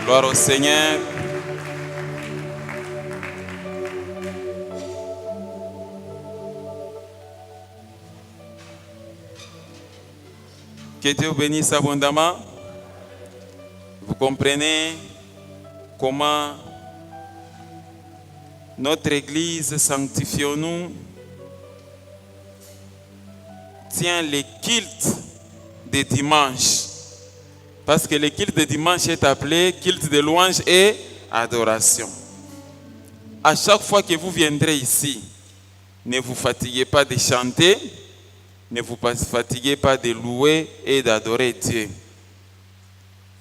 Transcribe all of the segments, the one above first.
Gloire au Seigneur. Que Dieu bénisse abondamment. Vous comprenez comment notre Église Sanctifions-nous tient les cultes de dimanche. Parce que le culte de dimanche est appelé culte de louange et adoration. À chaque fois que vous viendrez ici, ne vous fatiguez pas de chanter, ne vous fatiguez pas de louer et d'adorer Dieu.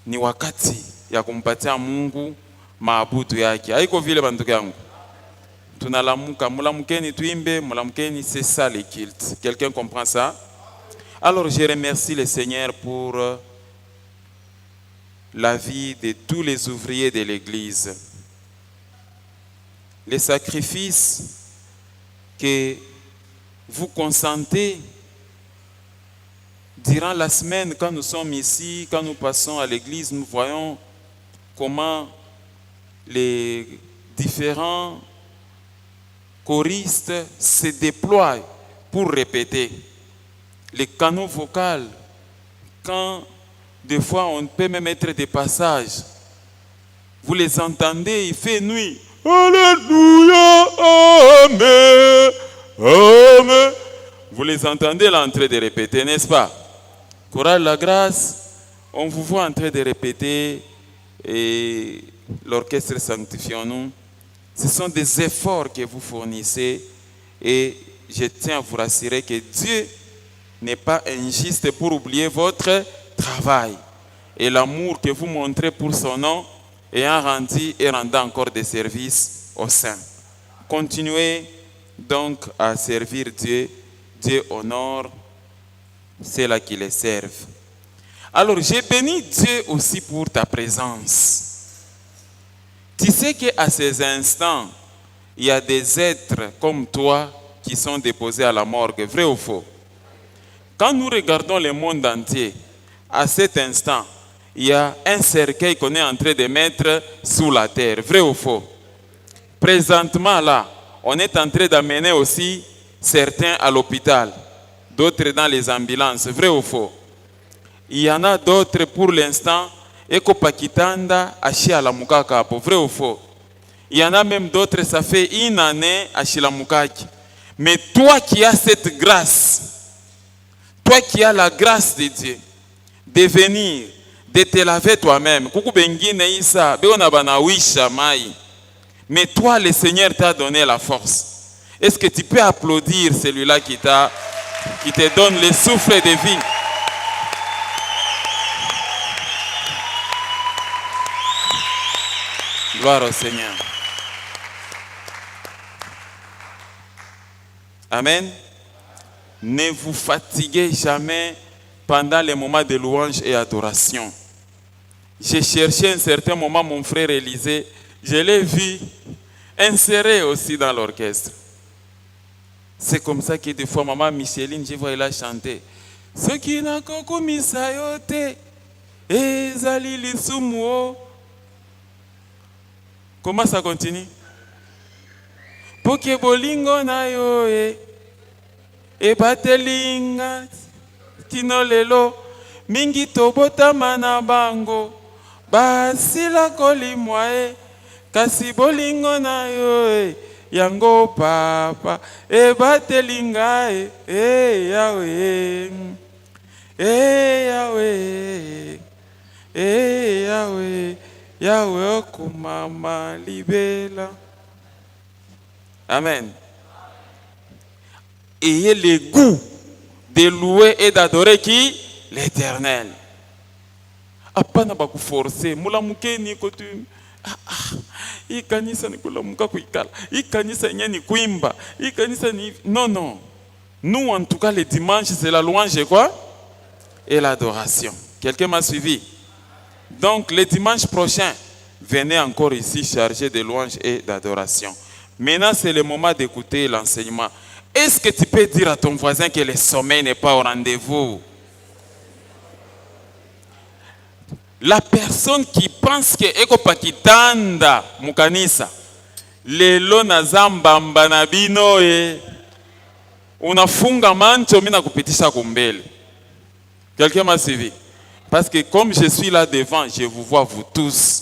Ni wakati ya kumpatia Mungu maabudu yake. Haiko vile bandugu yangu. Tunalamuka, mulamukeni tuimbe, mulamukeni, c'est ça le culte. Quelqu'un comprend ça? Alors je remercie le Seigneur pour la vie de tous les ouvriers de l'Église. Les sacrifices que vous consentez durant la semaine, quand nous sommes ici, quand nous passons à l'église, nous voyons comment les différents choristes se déploient pour répéter. Les canaux vocaux, quand des fois on peut même mettre des passages, vous les entendez, il fait nuit. Alléluia, amen, amen. Vous les entendez là en train de répéter, n'est-ce pas? Chorale La Grâce, on vous voit en train de répéter et l'orchestre Sanctifions-nous. Ce sont des efforts que vous fournissez et je tiens à vous rassurer que Dieu n'est pas injuste pour oublier votre travail et l'amour que vous montrez pour son nom ayant rendu et rendant encore des services au sein. Continuez donc à servir Dieu. Dieu honore ceux-là qui les servent. Alors, j'ai béni Dieu aussi pour ta présence. Tu sais qu'à ces instants, il y a des êtres comme toi qui sont déposés à la morgue, vrai ou faux? Quand nous regardons le monde entier, à cet instant, il y a un cercueil qu'on est en train de mettre sous la terre, vrai ou faux? Présentement là, on est en train d'amener aussi certains à l'hôpital, d'autres dans les ambulances, vrai ou faux? Il y en a d'autres pour l'instant, eko pakitanda ashi alamukaka hapo, vrai ou faux? Il y en a même d'autres, ça fait une année ashi lamukaki. Mais toi qui as cette grâce, toi qui as la grâce de Dieu, de venir, de te laver toi-même, kuku bengine isa, beona banawisha mai. Mais toi, le Seigneur t'a donné la force. Est-ce que tu peux applaudir celui-là qui te donne le souffle de vie? Gloire au Seigneur. Amen. Ne vous fatiguez jamais pendant les moments de louange et adoration. J'ai cherché un certain moment mon frère Élisée, je l'ai vu inséré aussi dans l'orchestre. C'est comme ça que des fois, maman Micheline, je vois, elle a chanté. Ce qui n'a qu'au komisayote, ezali lisumuo. Comment ça continue? Poke bolingo na yo e batelinga tinolelo mingi tobota mana bango basila kolimwa kasi bolingo na yo yango papa e batelinga Yahweh Yahweh Yahweh Yahweh kumama libela. Amen. Ayez le goût de louer et d'adorer qui? L'Éternel. Apana baku forcer. Mulamuke ni kotu. Ikanisa ni kulamuka kuikala. Ikanisa ni kuimba. Ikanisa ni. Non, non. Nous, en tout cas, les dimanches, c'est la louange et quoi? Et l'adoration. Quelqu'un m'a suivi? Donc, le dimanche prochain, venez encore ici chargé de louange et d'adoration. Maintenant, c'est le moment d'écouter l'enseignement. Est-ce que tu peux dire à ton voisin que le sommeil n'est pas au rendez-vous? La personne qui pense que eko pakitanda mukanisa lelo naza mbamba na bino unafunga mancho mina kupitisha kumbele. Quelqu'un m'a suivi? Parce que comme je suis là devant, je vous vois vous tous.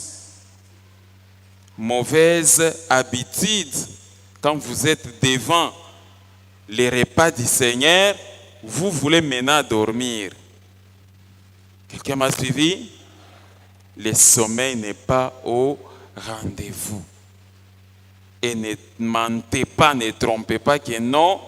Mauvaise habitude, quand vous êtes devant les repas du Seigneur, vous voulez maintenant dormir. Quelqu'un m'a suivi? Le sommeil n'est pas au rendez-vous. Et ne mentez pas, ne trompez pas que non.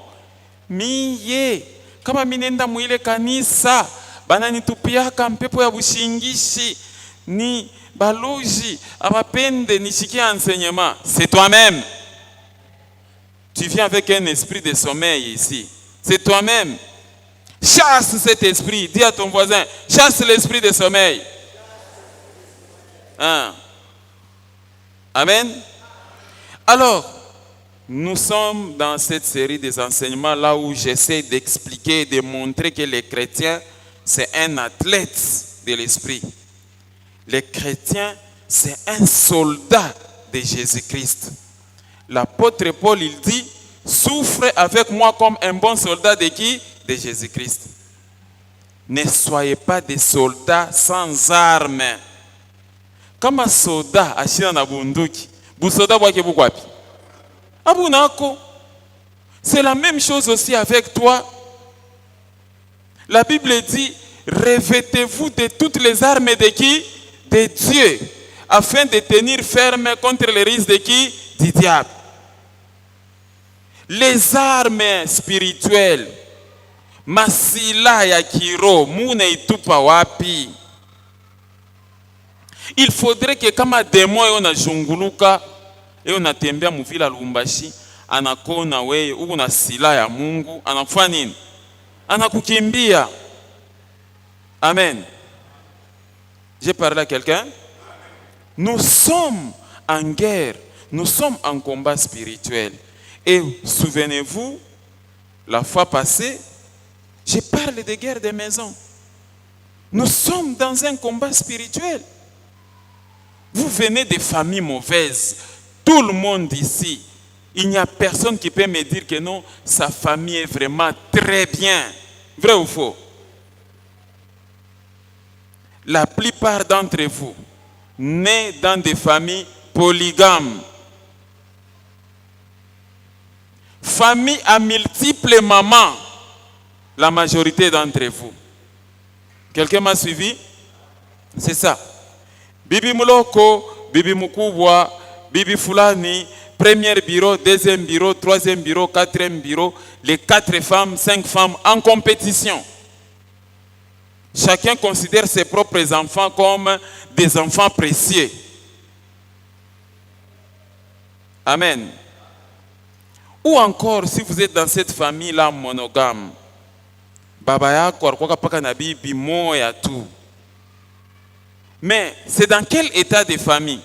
Miye, kama minenda mwile kanisa, banani tupiaka mpepo ya bushingishi, ni baloji, abapende, nishiki enseignement. C'est toi-même. Tu viens avec un esprit de sommeil ici. C'est toi-même. Chasse cet esprit. Dis à ton voisin, chasse l'esprit de sommeil. Hein? Amen. Alors, nous sommes dans cette série des enseignements là où j'essaie d'expliquer et de montrer que les chrétiens, c'est un athlète de l'esprit. Les chrétiens, c'est un soldat de Jésus-Christ. L'apôtre Paul, il dit, souffre avec moi comme un bon soldat de qui? De Jésus-Christ. Ne soyez pas des soldats sans armes. Comme un soldat, achina na bunduki, busoda bwake bukwapi? Abunako. C'est la même chose aussi avec toi. La Bible dit, revêtez-vous de toutes les armes de qui? De Dieu, afin de tenir ferme contre les risques de qui? Du diable. Les armes spirituelles, masila ya kiro, mune itupa wapi? Il faudrait que kama demo yo na junguluka, yo na tembea muvila Lubumbashi, anakona wewe uko na sila ya Mungu, anafanya nini? Anakukimbia. Amen. J'ai parlé à quelqu'un? Nous sommes en guerre, nous sommes en combat spirituel. Et souvenez-vous, la fois passée, je parle de guerre des maisons. Nous sommes dans un combat spirituel. Vous venez de familles mauvaises. Tout le monde ici, il n'y a personne qui peut me dire que non, sa famille est vraiment très bien. Vrai ou faux? La plupart d'entre vous, nés dans des familles polygames, famille à multiples mamans, la majorité d'entre vous. Quelqu'un m'a suivi? C'est ça. Bibi Muloko, Bibi Mukubwa, Bibi Fulani, premier bureau, deuxième bureau, troisième bureau, quatrième bureau, les 4 femmes, 5 femmes en compétition. Chacun considère ses propres enfants comme des enfants précieux. Amen. Ou encore, si vous êtes dans cette famille-là monogame, Baba yako alikuwa paka na bibi moya tu. Mais c'est dans quel état de famille?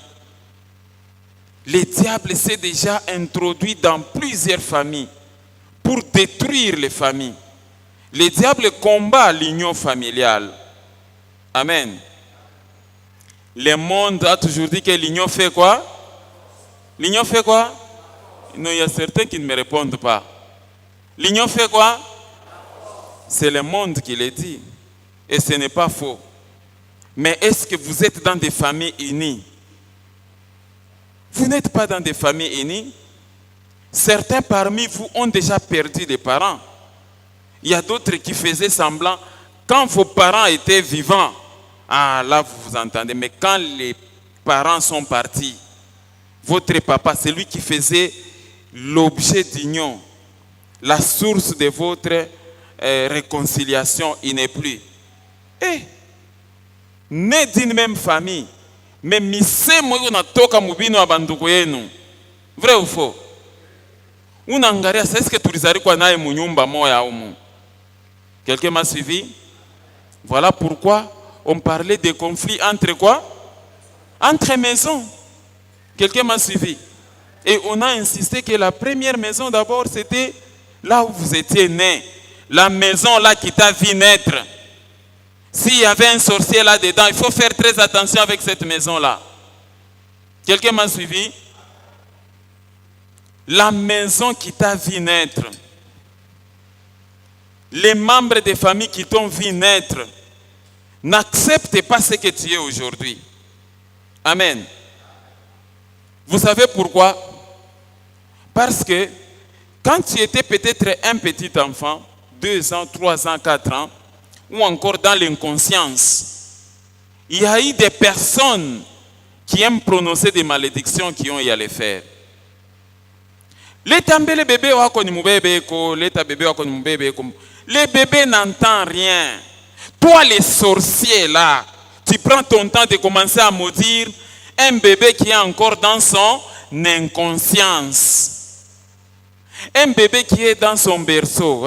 Le diable s'est déjà introduit dans plusieurs familles pour détruire les familles. Le diable combat l'union familiale. Amen. Le monde a toujours dit que l'union fait quoi? L'union fait quoi? Non, il y a certains qui ne me répondent pas. L'union fait quoi? C'est le monde qui le dit. Et ce n'est pas faux. Mais est-ce que vous êtes dans des familles unies? Vous n'êtes pas dans des familles unies. Certains parmi vous ont déjà perdu des parents. Il y a d'autres qui faisaient semblant. Quand vos parents étaient vivants, ah là vous vous entendez. Mais quand les parents sont partis, votre papa, c'est lui qui faisait l'objet d'union, la source de votre réconciliation, il n'est plus. Et né d'une même famille, mais misemo yo natoka mubino wa bandugu yenu. Vrai ou faux? Unaangalia sasa, est-ce que tulizalikuwa naye munyumba moya umu? Quelqu'un m'a suivi? Voilà pourquoi on parlait des conflits entre quoi? Entre maisons. Quelqu'un m'a suivi? Et on a insisté que la première maison d'abord c'était là où vous étiez né. La maison là qui t'a vu naître. S'il y avait un sorcier là-dedans, il faut faire très attention avec cette maison-là. Quelqu'un m'a suivi? La maison qui t'a vu naître, les membres des familles qui t'ont vu naître, n'acceptent pas ce que tu es aujourd'hui. Amen. Vous savez pourquoi? Parce que quand tu étais peut-être un petit enfant, 2 ans, 3 ans, 4 ans, ou encore dans l'inconscience, il y a eu des personnes qui aiment prononcer des malédictions qui ont y aller faire. Les bébés n'entendent rien. Toi, les sorciers là, tu prends ton temps de commencer à maudire un bébé qui est encore dans son inconscience. Un bébé qui est dans son berceau,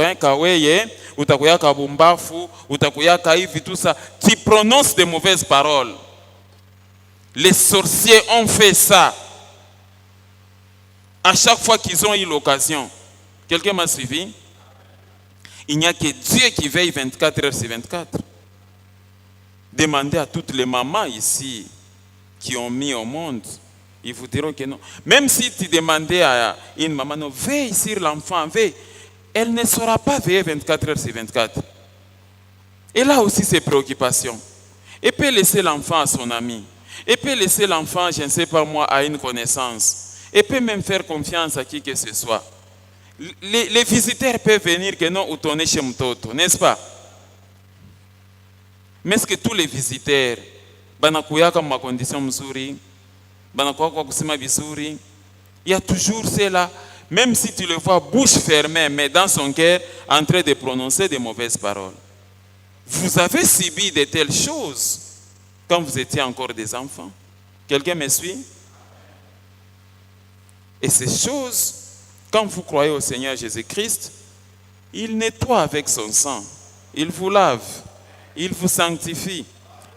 tout ça, tu prononces de mauvaises paroles. Les sorciers ont fait ça à chaque fois qu'ils ont eu l'occasion. Quelqu'un m'a suivi? Il n'y a que Dieu qui veille 24 heures sur 24. Demandez à toutes les mamans ici qui ont mis au monde, ils vous diront que non. Même si tu demandais à une maman, non, veille sur l'enfant, veille, elle ne saura pas veiller 24 heures sur 24. Elle a aussi ses préoccupations. Elle peut laisser l'enfant à son ami. Elle peut laisser l'enfant, je ne sais pas moi, à une connaissance. Elle peut même faire confiance à qui que ce soit. Les visiteurs peuvent venir que non, ou tourner chez Mtoto, n'est-ce pas? Mais est-ce que tous les visiteurs, banakuya comme ma condition mzuri, banakuya kwa kusema vizuri, il y a toujours cela, même si tu le vois bouche fermée, mais dans son cœur, en train de prononcer des mauvaises paroles. Vous avez subi de telles choses quand vous étiez encore des enfants. Quelqu'un me suit? Et ces choses, quand vous croyez au Seigneur Jésus-Christ, il nettoie avec son sang, il vous lave, il vous sanctifie,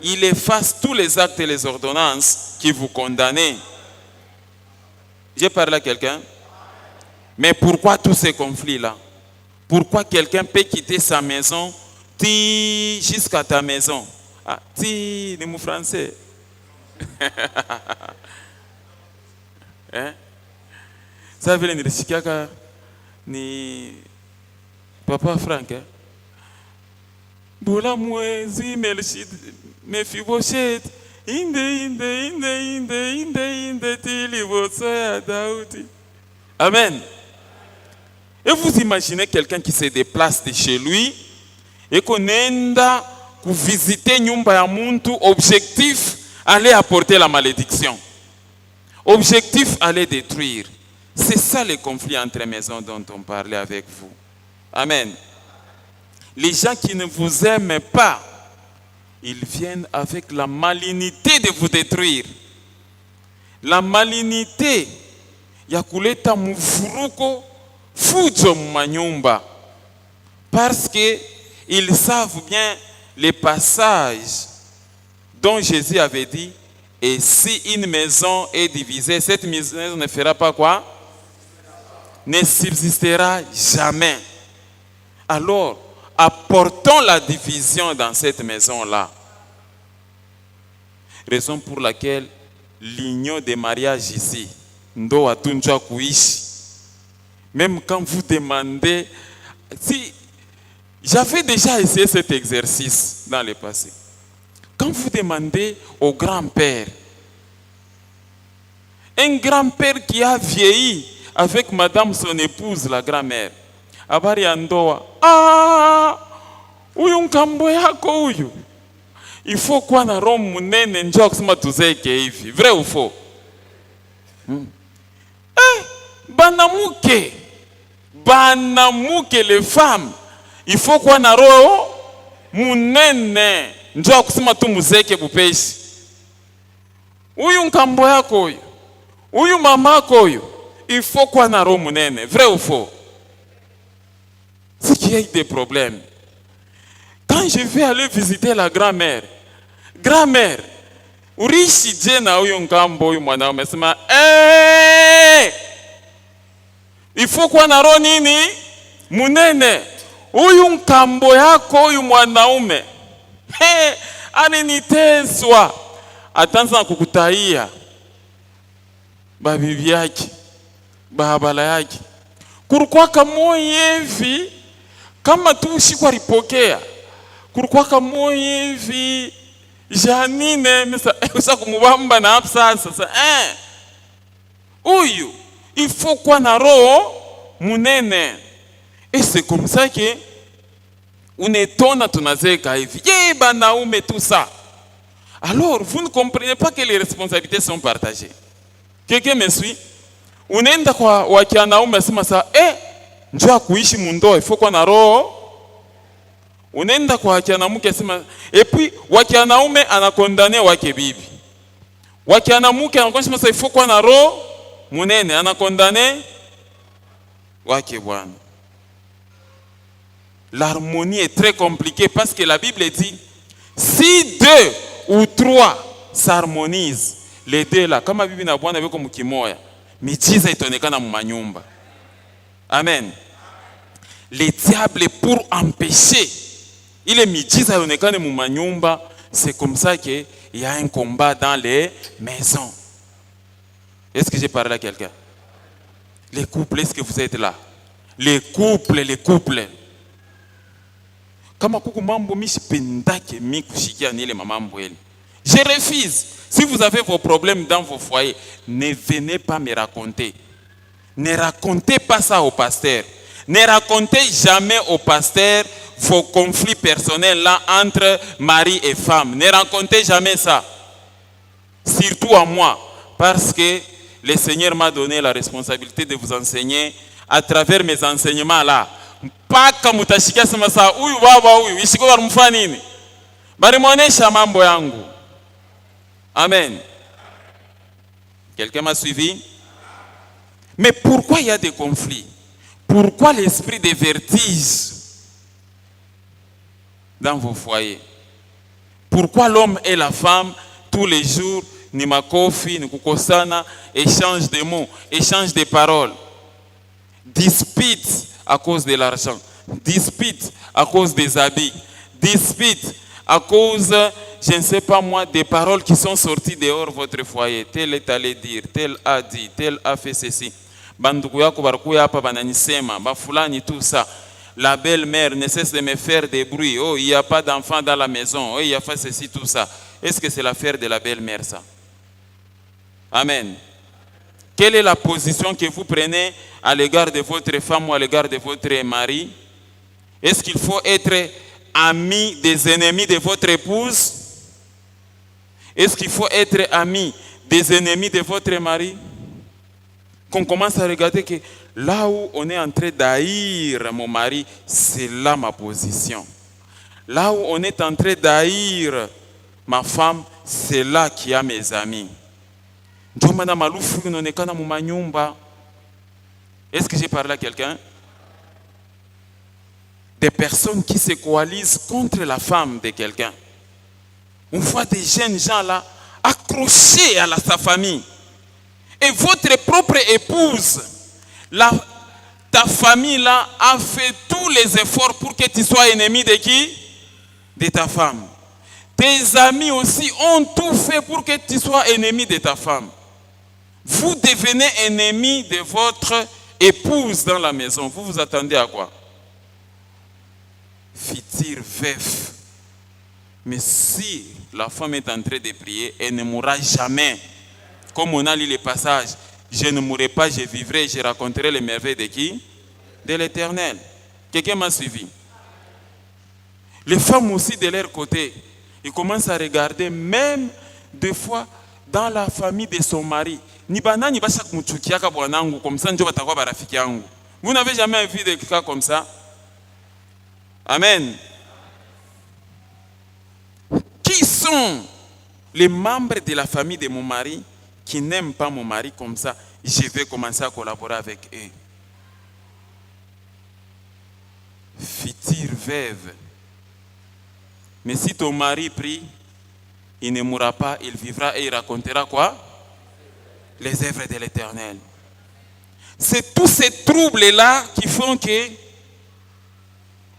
il efface tous les actes et les ordonnances qui vous condamnent. J'ai parlé à quelqu'un? Mais pourquoi tous ces conflits-là? Pourquoi quelqu'un peut quitter sa maison jusqu'à ta maison? Ah, c'est mon français. Hein? Ça veut dire ni Papa Franck. Boula mwezi melchid mefiboshet inde tili ya Daoudi. Amen. Et vous imaginez quelqu'un qui se déplace de chez lui et qu'on enda pour visiter nyumba ya muntu, objectif aller apporter la malédiction. Objectif aller détruire. C'est ça le conflit entre maisons dont on parlait avec vous. Amen. Les gens qui ne vous aiment pas, ils viennent avec la malignité de vous détruire. La malignité, ya kuleta mufuruko fujo manyumba. Parce que ils savent bien les passages dont Jésus avait dit, et si une maison est divisée, cette maison ne fera pas quoi? Ne subsistera jamais. Alors, apportons la division dans cette maison-là. Raison pour laquelle l'union des mariages ici, ndoa tunja kuishi. Même quand vous demandez, si j'avais déjà essayé cet exercice dans le passé. Quand vous demandez au grand-père, un grand-père qui a vieilli avec madame son épouse, la grand-mère, habari ya ndoa, huyu nkambo yako huyu, il faut kuwa na roho munene njoo kusema tuzeke hivi, vrai ou faux? Banamuke les femmes, il faut kuwa na roho munene njoo kusema tu muzeke bupeshi. Huyu nkambo yako huyu, huyu mama yako huyu, il faut kuwa na roho munene, vrai ou faux? C'est qu'il y a des problèmes. Quand je vais aller visiter la grand-mère, urishi jena huyu nkambo huyu mwanaume sema, il faut kuwa na roho nini? Munene. Huyu nkambo yako huyu mwanaume, aliniteswa, ataanza kukutaia babibi yake, bahabala yake. Kulikuwa kama hivi, kama tu usiku alipokea, kulikuwa kama hivi, Janine mesa usa kumubamba na hapo sasa. Huyu il faut quoi na roho munene. Et c'est comme ça que unetona tunazeka hivi. Banaume tout ça. Alors, vous ne comprenez pas que les responsabilités sont partagées. Quelqu'un me suit? Unaenda kwa wakianaume asema saa, njoo kuishi mundoa, il faut quoi na roho. Unaenda kwa wakianamuke asema, et puis wakianaume anakondane wake bibi. Wakianamuke anakondane sasa, il faut quoi na roho munene, anakondane wake bwana. L'harmonie est très compliquée parce que la Bible dit, si deux ou trois s'harmonisent, les deux là, kama bibi na bwana biko mkimoya, miujiza itaonekana mumanyumba. Amen. Les diables pour empêcher ile miujiza ionekane mumanyumba, c'est comme ça que il y a un combat dans les maisons. Est-ce que j'ai parlé à quelqu'un? Les couples, est-ce que vous êtes là? Les couples. Kama kuku mambo mishipendake mi kushikia nile mamambo ele. Je refuse. Si vous avez vos problèmes dans vos foyers, ne venez pas me raconter. Ne racontez pas ça au pasteur. Ne racontez jamais au pasteur vos conflits personnels là entre mari et femme. Ne racontez jamais ça. Surtout à moi. Parce que le Seigneur m'a donné la responsabilité de vous enseigner à travers mes enseignements là. Mpaka mutashikia sema saa huyu baba huyu isiko barumfa nini? Bari muonesha mambo yangu. Amen. Quelqu'un m'a suivi? Mais pourquoi il y a des conflits? Pourquoi l'esprit de vertige dans vos foyers? Pourquoi l'homme et la femme tous les jours ni makofi ni kukosana, échange de mots, échange de paroles, dispute à cause de l'argent, dispute à cause des habits, dispute à cause, je ne sais pas moi, des paroles qui sont sorties dehors votre foyer. Tel est allé dire, tel a dit, tel a fait ceci. Banduku yako barukuya hapa bananisema, bafulani tout ça. La belle-mère ne cesse de me faire des bruits. Oh, il n'y a pas d'enfant dans la maison. Oh, il y a fait ceci, tout ça. Est-ce que c'est l'affaire de la belle-mère ça? Amen. Quelle est la position que vous prenez à l'égard de votre femme ou à l'égard de votre mari? Est-ce qu'il faut être ami des ennemis de votre épouse? Est-ce qu'il faut être ami des ennemis de votre mari? Qu'on commence à regarder que là où on est en train d'haïr mon mari, c'est là ma position. Là où on est en train d'haïr ma femme, c'est là qu'il y a mes amis. Est-ce que j'ai parlé à quelqu'un? Des personnes qui se coalisent contre la femme de quelqu'un. On voit des jeunes gens là accrochés à sa famille. Et votre propre épouse, ta famille là a fait tous les efforts pour que tu sois ennemi de qui? De ta femme. Tes amis aussi ont tout fait pour que tu sois ennemi de ta femme. Vous devenez ennemi de votre épouse dans la maison. Vous vous attendez à quoi? Futur veuf. Mais si la femme est en train de prier, elle ne mourra jamais. Comme on a lu les passages, je ne mourrai pas, je vivrai, je raconterai les merveilles de qui? De l'Éternel. Quelqu'un m'a suivi? Les femmes aussi de leur côté, ils commencent à regarder même des fois dans la famille de son mari. Ni banani basha kumchukiaka bwanangu comme ça ndio batakuwa barafiki yangu. Vous n'avez jamais vu des cas comme ça? Amen. Qui sont les membres de la famille de mon mari qui n'aiment pas mon mari comme ça? Je vais commencer à collaborer avec eux. Future veuve. Mais si ton mari prie, il ne mourra pas, il vivra et il racontera quoi? Les œuvres de l'Éternel. C'est tous ces troubles-là qui font que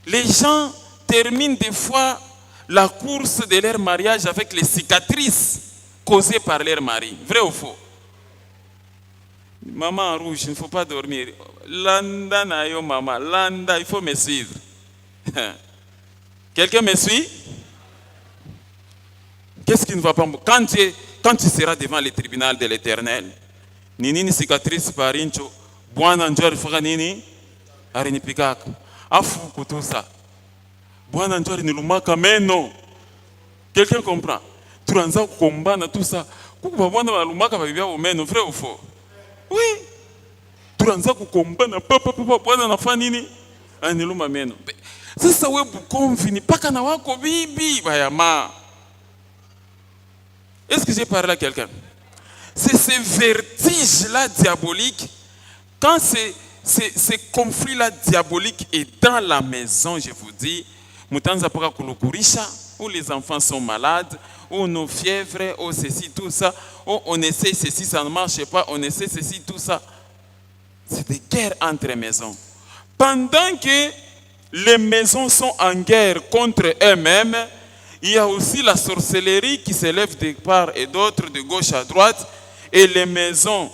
les gens terminent des fois la course de leur mariage avec les cicatrices causées par leur mari. Vrai ou faux? Maman en rouge, il ne faut pas dormir. Landa na yo maman, Landa, il faut me suivre. Quelqu'un me suit? Qu'est-ce qui ne va pas? Quand tu seras devant le tribunal de l'Éternel, nini cicatrice par incho, bwana njoo alifanya nini? Alinipigaka. Afu kutusa. Bwana njoo alinilumaka meno. Quelqu'un comprend? Tunaanza kukombana tout ça. Kuko bwana balumaka babibia meno, vrai ou faux? Oui. Tunaanza kukombana papa bwana anafanya nini? Aniluma meno. Sasa wewe bukomvi ni paka na wako bibi bayama. Est-ce que j'ai parlé à quelqu'un? C'est ce vertige-là diabolique, quand ce conflit-là diabolique est dans la maison, je vous dis, où les enfants sont malades, où nos fièvres, où ceci, tout ça, où on essaie ceci, ça ne marche pas, on essaie ceci, tout ça. C'est des guerres entre maisons. Pendant que les maisons sont en guerre contre elles-mêmes, il y a aussi la sorcellerie qui s'élève de part et d'autre, de gauche à droite, et les maisons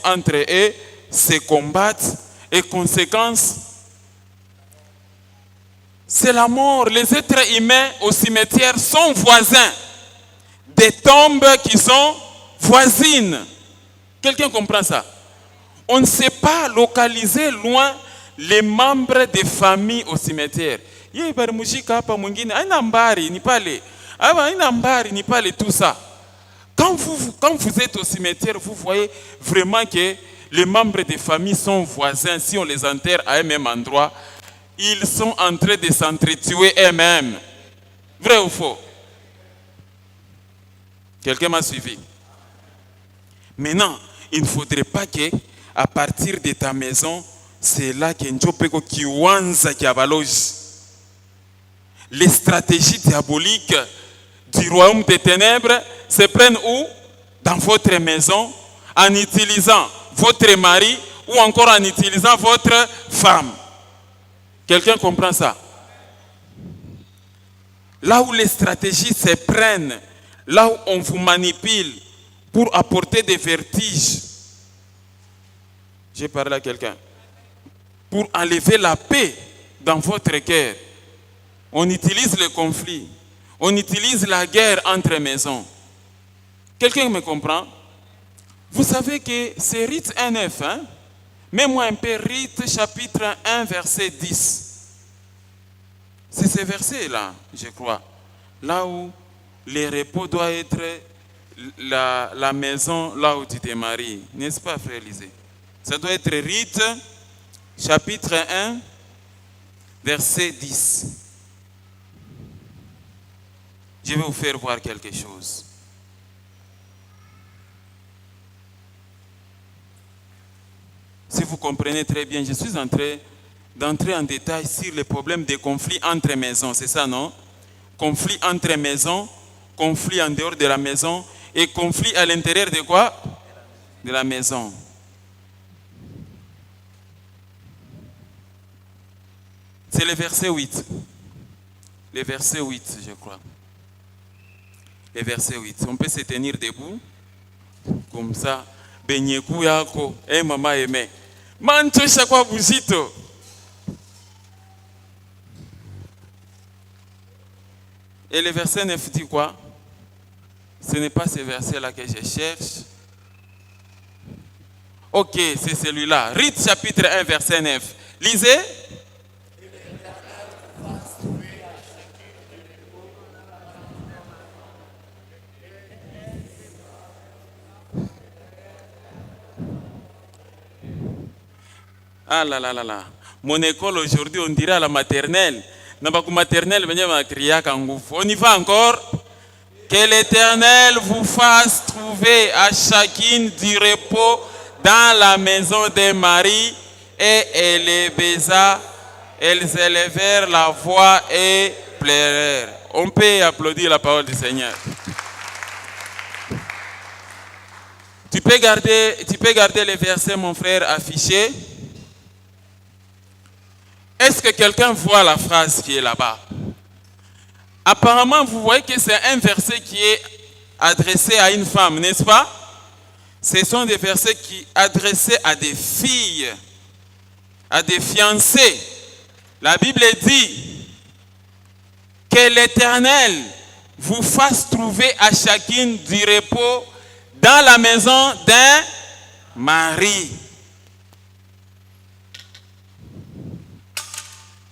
entre eux se combattent. Et conséquence, c'est la mort. Les êtres humains au cimetière sont voisins. Des tombes qui sont voisines. Quelqu'un comprend ça? On ne sait pas localiser loin les membres des familles au cimetière. Tout ça. Quand vous êtes au cimetière, vous voyez vraiment que les membres des familles sont voisins. Si on les enterre à un même endroit, ils sont en train de s'entretuer eux-mêmes. Vrai ou faux? Quelqu'un m'a suivi? Maintenant, il ne faudrait pas que, à partir de ta maison, c'est là que Njopeko Kiwanza Kiabaloji. Les stratégies diaboliques du royaume des ténèbres se prennent où? Dans votre maison, en utilisant votre mari ou encore en utilisant votre femme. Quelqu'un comprend ça? Là où les stratégies se prennent, là où on vous manipule pour apporter des vertiges. J'ai parlé à quelqu'un. Pour enlever la paix dans votre cœur. On utilise le conflit. On utilise la guerre entre maisons. Quelqu'un me comprend? Vous savez que c'est Rite 1:9, hein? Mets-moi un peu Rite chapitre 1 verset 10. C'est ce verset-là, je crois. Là où le repos doit être la maison là où tu te maries. N'est-ce pas, frère Lisée? Ça doit être Rite chapitre 1 verset 10. Je vais vous faire voir quelque chose. Si vous comprenez très bien, je suis en train d'entrer en détail sur les problèmes des conflits entre maisons. C'est ça, non? Conflit entre maisons, conflit en dehors de la maison et conflit à l'intérieur de quoi? De la maison. C'est le verset 8. Le verset 8, je crois. Le verset 8. On peut se tenir debout. Comme ça. Benyeku yako. Eh mama aimé. Mancho shakwa buzito. Et le verset 9 dit quoi? Ce n'est pas ce verset-là que je cherche. Ok, c'est celui-là. Rite chapitre 1, verset 9. Lisez. Ah là là là là. Mon école aujourd'hui, on dirait à la maternelle. Maternelle, on y va encore. Que l'Éternel vous fasse trouver à chacune du repos dans la maison des maris. Et elle baisa, elles élevèrent la voix et pleurèrent. On peut applaudir la parole du Seigneur. Tu peux garder les versets, mon frère, affichés. Est-ce que quelqu'un voit la phrase qui est là-bas? Apparemment, vous voyez que c'est un verset qui est adressé à une femme, n'est-ce pas? Ce sont des versets qui adressés à des filles, à des fiancées. La Bible dit que l'Éternel vous fasse trouver à chacune du repos dans la maison d'un mari.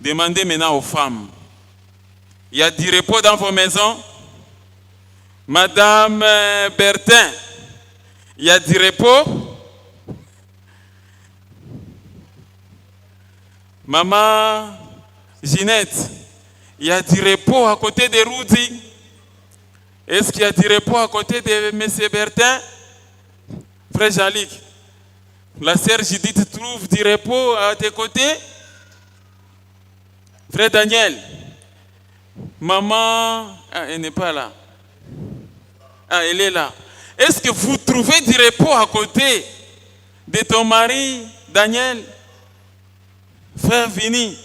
Demandez maintenant aux femmes. Il y a du repos dans vos maisons? Madame Bertin, il y a du repos? Maman Ginette, il y a du repos à côté de Rudy? Est-ce qu'il y a du repos à côté de M. Bertin? Frère Jean-Luc, la sœur Judith trouve du repos à tes côtés? Frère Daniel, maman, elle n'est pas là. Elle est là. Est-ce que vous trouvez du repos à côté de ton mari, Daniel? Frère Vini,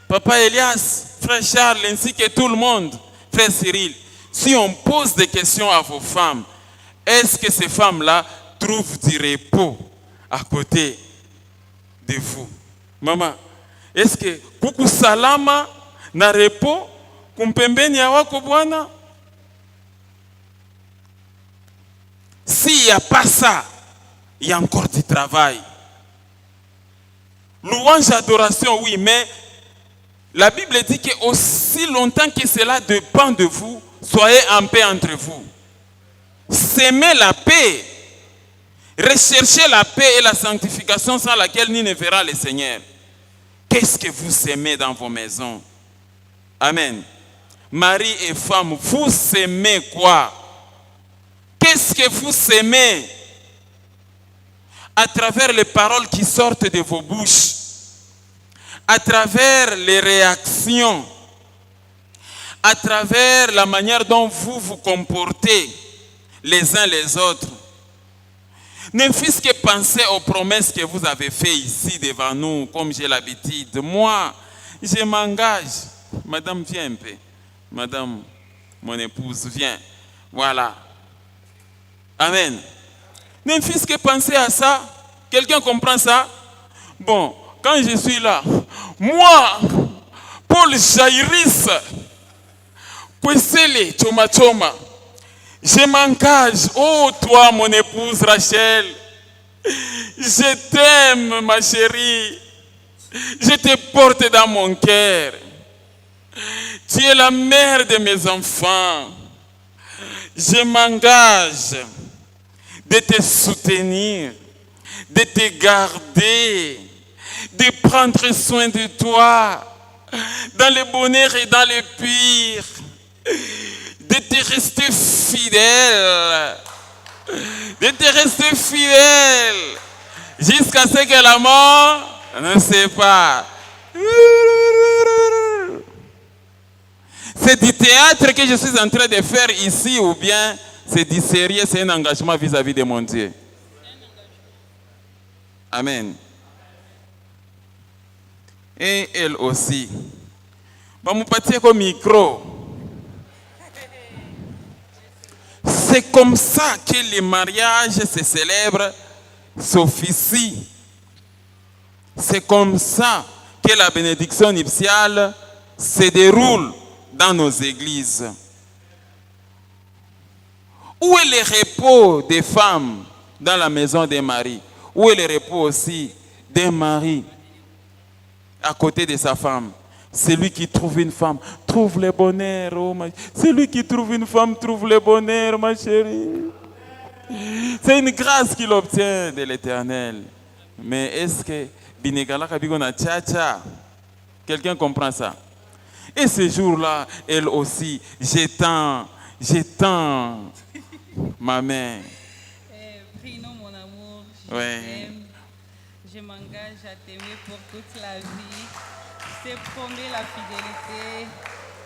papa Elias, frère Charles, ainsi que tout le monde, frère Cyril. Si on pose des questions à vos femmes, est-ce que ces femmes-là trouvent du repos à côté de vous? Maman, est-ce que kuku salama na repos kumpembeni ya wako bwana? S'il n'y a pas ça, il y a encore du travail. Louange, adoration, oui, mais la Bible dit que aussi longtemps que cela dépend de vous, soyez en paix entre vous. S'aimer la paix. Recherchez la paix et la sanctification sans laquelle nul ne verra le Seigneur. Qu'est-ce que vous aimez dans vos maisons? Amen. Mari et femme, vous aimez quoi? Qu'est-ce que vous aimez? À travers les paroles qui sortent de vos bouches, à travers les réactions, à travers la manière dont vous vous comportez les uns les autres. Ne fût-ce que penser aux promesses que vous avez faites ici devant nous, comme j'ai l'habitude. Moi, je m'engage. Madame, viens un peu. Madame, mon épouse, viens. Voilà. Amen. Ne fût-ce que penser à ça. Quelqu'un comprend ça? Bon, quand je suis là, moi, Paul Jaïris, Kwesele, Choma Choma, je m'engage. Oh, toi, mon épouse Rachel, je t'aime, ma chérie. Je te porte dans mon cœur. Tu es la mère de mes enfants. Je m'engage de te soutenir, de te garder, de prendre soin de toi, dans le bonheur et dans le pire, de te rester fidèle, jusqu'à ce que la mort ne sépare. C'est du théâtre que je suis en train de faire ici ou bien c'est du sérieux, c'est un engagement vis-à-vis de mon Dieu. Amen. Et elle aussi. Bah, mon petit micro. C'est comme ça que les mariages se célèbrent, s'officient. C'est comme ça que la bénédiction nuptiale se déroule dans nos églises. Où est le repos des femmes dans la maison des maris? Où est le repos aussi d'un mari à côté de sa femme? Celui qui trouve une femme trouve le bonheur. Oh, celui qui trouve une femme trouve le bonheur, ma chérie. C'est une grâce qu'il obtient de l'Éternel. Mais est-ce que quelqu'un comprend ça? Et ce jour-là, elle aussi, j'étends ma main. Bruno, mon amour, je Ouais. t'aime. Je m'engage à t'aimer pour toute la vie. Je te promets la fidélité,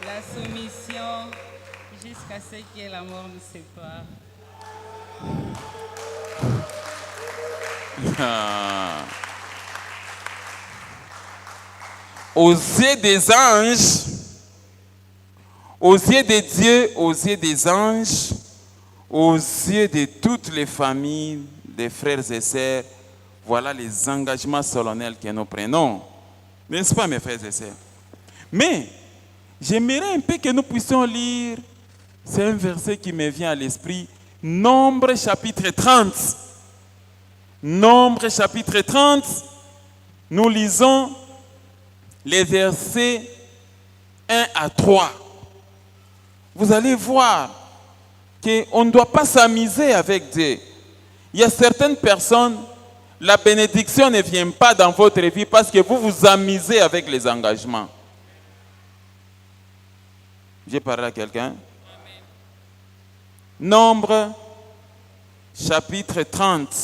la soumission, jusqu'à ce que la mort nous sépare. Ah. Aux yeux des anges, Aux yeux de Dieu, aux yeux des anges, aux yeux de toutes les familles, des frères et sœurs, voilà les engagements solennels que nous prenons. N'est-ce pas, mes frères et sœurs? Mais j'aimerais un peu que nous puissions lire, c'est un verset qui me vient à l'esprit, Nombre chapitre 30. Nombre chapitre 30, nous lisons les versets 1 à 3. Vous allez voir qu'on ne doit pas s'amuser avec Dieu. Il y a certaines personnes, la bénédiction ne vient pas dans votre vie parce que vous vous amusez avec les engagements. J'ai parlé à quelqu'un? Nombre chapitre 30.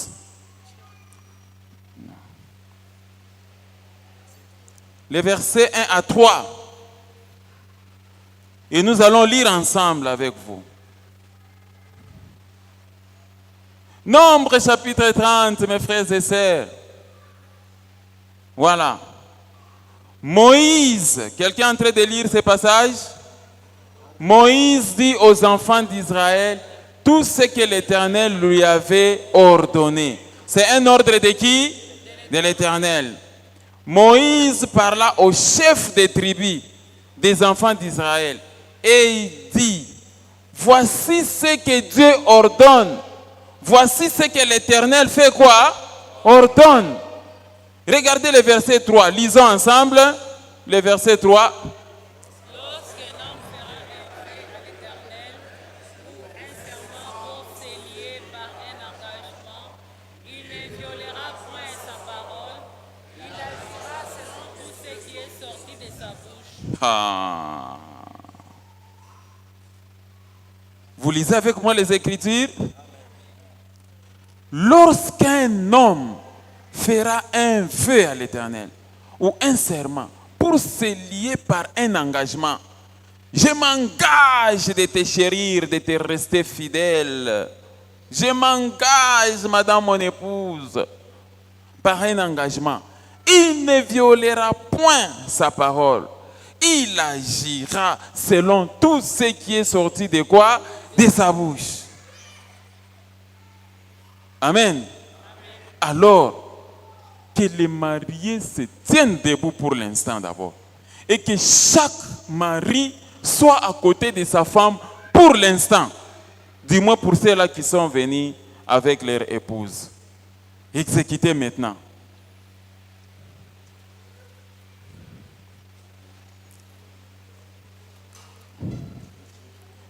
Les versets 1 à 3. Et nous allons lire ensemble avec vous. Nombre chapitre 30, mes frères et sœurs. Voilà. Moïse, quelqu'un est en train de lire ce passage? Moïse dit aux enfants d'Israël tout ce que l'Éternel lui avait ordonné. C'est un ordre de qui? De l'Éternel. Moïse parla au chef des tribus des enfants d'Israël et il dit, voici ce que Dieu ordonne. Voici ce que l'Éternel fait quoi? Ordonne. Regardez le verset 3. Lisons ensemble le verset 3. Lorsqu'un homme fera un vœu à l'Éternel ou un serment pour s'élier par un engagement, il ne violera point sa parole, il agira selon tout ce qui est sorti de sa bouche. Ah. Vous lisez avec moi les Écritures? Lorsqu'un homme fera un vœu à l'Éternel ou un serment pour se lier par un engagement, je m'engage de te chérir, de te rester fidèle. Je m'engage, madame mon épouse, par un engagement. Il ne violera point sa parole. Il agira selon tout ce qui est sorti de quoi? De sa bouche. Amen. Alors, que les mariés se tiennent debout pour l'instant d'abord. Et que chaque mari soit à côté de sa femme pour l'instant. Du moins pour ceux-là qui sont venus avec leur épouse. Exécutez maintenant.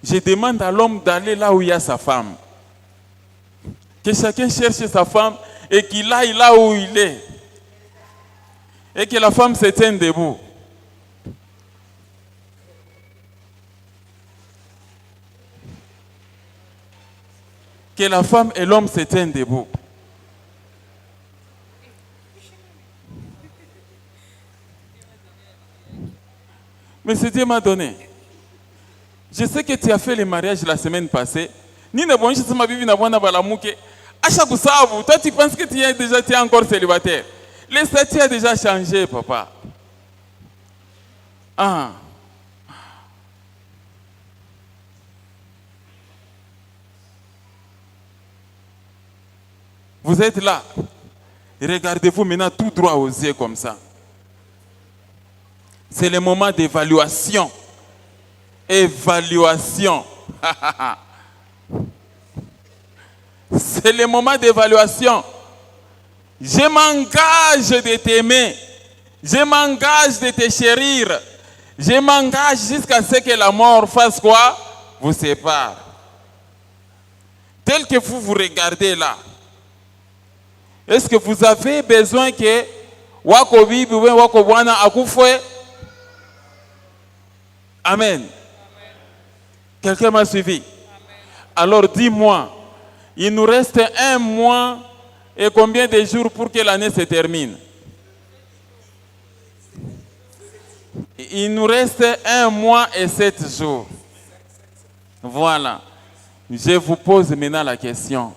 Je demande à l'homme d'aller là où il y a sa femme. Que chacun cherche sa femme et qu'il aille là où il est. Et que la femme se tienne debout. Que la femme et l'homme se tiennent debout. Mais ce Dieu m'a donné. Je sais que tu as fait le mariage la semaine passée. Ni ne bon ma bibi na bwana balamuke. Acha kusabu, toi tu penses que tu es encore célibataire. Le statut a déjà changé, papa. Ah. Vous êtes là. Regardez-vous maintenant tout droit aux yeux comme ça. C'est le moment d'évaluation. Évaluation. C'est le moment d'évaluation. Je m'engage de t'aimer. Je m'engage de te chérir. Je m'engage jusqu'à ce que la mort fasse quoi? Vous sépare. Tel que vous vous regardez là. Est-ce que vous avez besoin que wako bibi ou wako bwana akufwe? Amen. Quelqu'un m'a suivi? Amen. Alors dis-moi, il nous reste 1 mois et combien de jours pour que l'année se termine? Il nous reste 1 mois et 7 jours. Voilà. Je vous pose maintenant la question.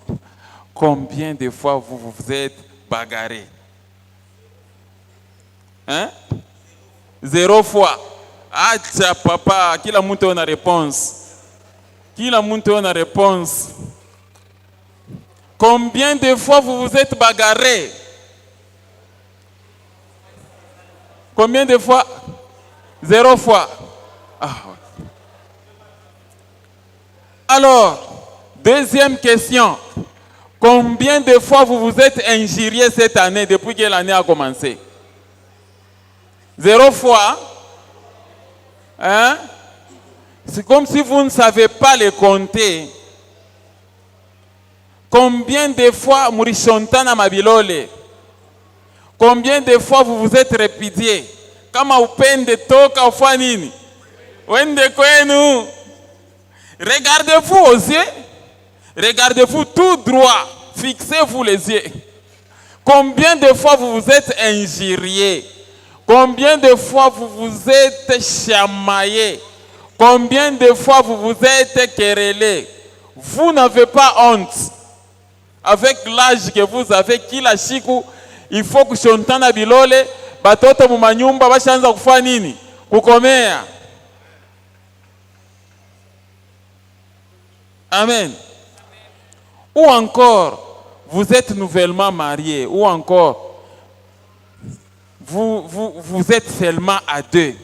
Combien de fois vous vous êtes bagarré? Hein? 0 fois. Acha papa, kila mtu ana réponse. Kila mtu ana réponse. Combien de fois vous vous êtes bagarré? Combien de fois? 0 fois. Ah. Alors, deuxième question. Combien de fois vous vous êtes injurié cette année depuis que l'année a commencé? 0 fois. Hein? C'est comme si vous ne savez pas les compter. Combien de fois Murishantana Mabilole? Combien de fois vous vous êtes répudié? Kama upende toka ufanini? Wende kwenu. Regardez-vous aux yeux. Regardez-vous tout droit. Fixez-vous les yeux. Combien de fois vous vous êtes injurié? Combien de fois vous vous êtes chamaillé? Combien de fois vous vous êtes querellé? Vous n'avez pas honte. Avec l'âge que vous avez, kila siku, il faut que shontana bilole, batoto mumanyumba bashanza kufanya nini? Kukomea. Amen. Ou encore, vous êtes nouvellement marié, ou encore, vous êtes seulement à 2.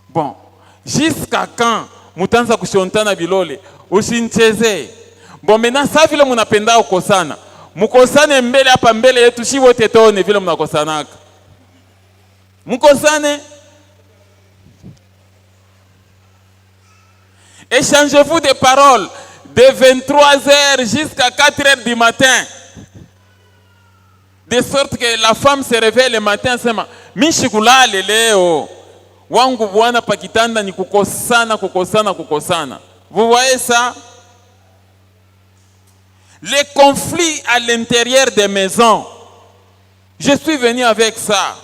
Bon, jusqu'à quand mutanza kushontana bilole? Usincheze. Bon, maintenant, ça vile munapenda ukosana. Mukosane mbele hapa mbele yetu shi wote tone vile munakosanaka. Mukosane. Échangez-vous des paroles de 23h jusqu'à 4h du matin. De sorte que la femme se réveille le matin sema, "Mishikulale leo. Wangu bwana pakitanda ni kukosana, kukosana, kukosana." Vous voyez ça? Les conflits à l'intérieur des maisons. Je suis venu avec ça.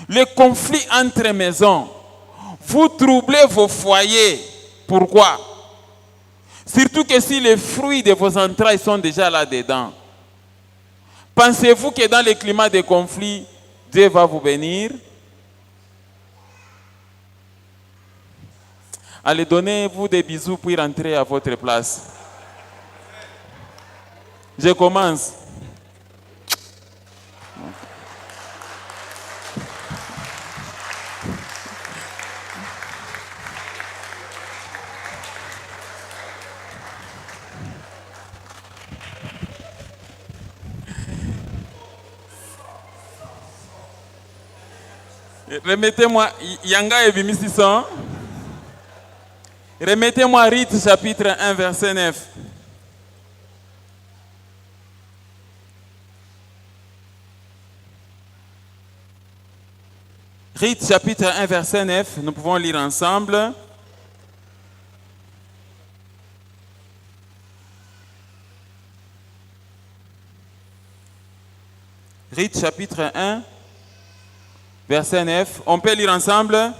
Les conflits entre maisons. Vous troublez vos foyers. Pourquoi? Surtout que si les fruits de vos entrailles sont déjà là-dedans. Pensez-vous que dans le climat de conflit, Dieu va vous bénir? Allez, donnez-vous des bisous pour rentrer à votre place. Je commence. Remettez-moi, Yanga et Bimisison. Remettez-moi Rite chapitre 1 verset 9. Rite chapitre 1 verset 9, nous pouvons lire ensemble. Rite chapitre 1 verset 9, on peut lire ensemble.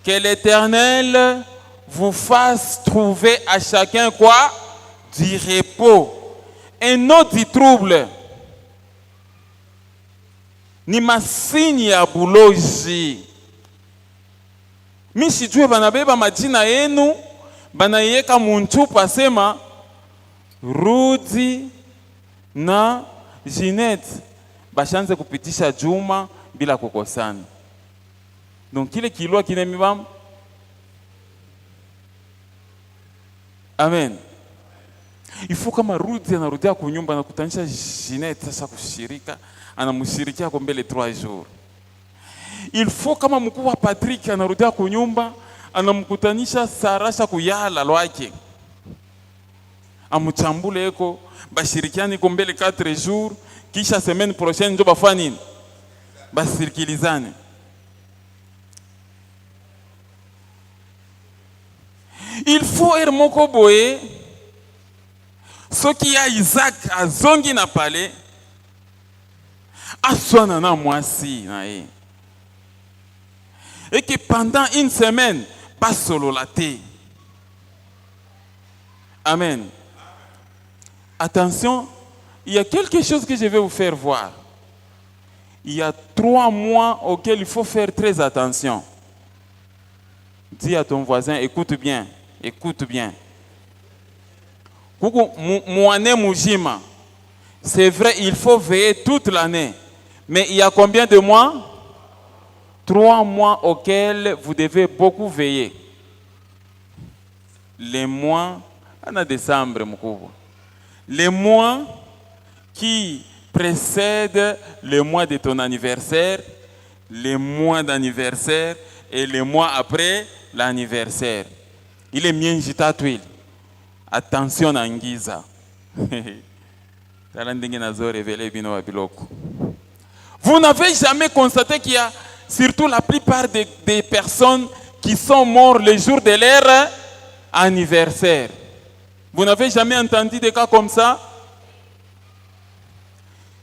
Que l'Éternel vous fasse trouver à chacun quoi? Du repos. Et non du trouble. Ni masini ya buloji. Mi sijue banabeba majina yenu, banaiweka muntu pasema Rudi na Jeanette bashanze kupitisha juma bila kukosana. Donc kile kilwa kinemibam. Amen. Il faut kama Rudi anarudia kunyumba na kutanisha Jeanette sasa kushirika, anamshirikia kwa mbele 3 jours. Il faut kama mkuu wa Patrick anarudia kunyumba, anamkutanisha Sarasha kuyala lwake. Amuchambule eko bashirikiani kwa mbele 4 jours, kisha semaine prochaine ndio bafanya nini? Basirikilizane. Il faut ermoko boye soki ya Isaac azongi na pale aswana na mwasi na ye. Et que pendant une semaine pas solo la te. Amen. Attention, il y a quelque chose que je vais vous faire voir. Il y a 3 mois auxquels il faut faire très attention. Dis à ton voisin, écoute bien, écoute bien. C'est vrai, il faut veiller toute l'année. Mais il y a combien de mois? 3 mois auxquels vous devez beaucoup veiller. Les mois, en décembre, les mois qui précèdent le mois de ton anniversaire, les mois d'anniversaire et les mois après l'anniversaire. Il est bien jitatuil. Attention à Angiza. Vous n'avez jamais constaté qu'il y a surtout la plupart des personnes qui sont mortes le jour de leur anniversaire. Vous n'avez jamais entendu des cas comme ça?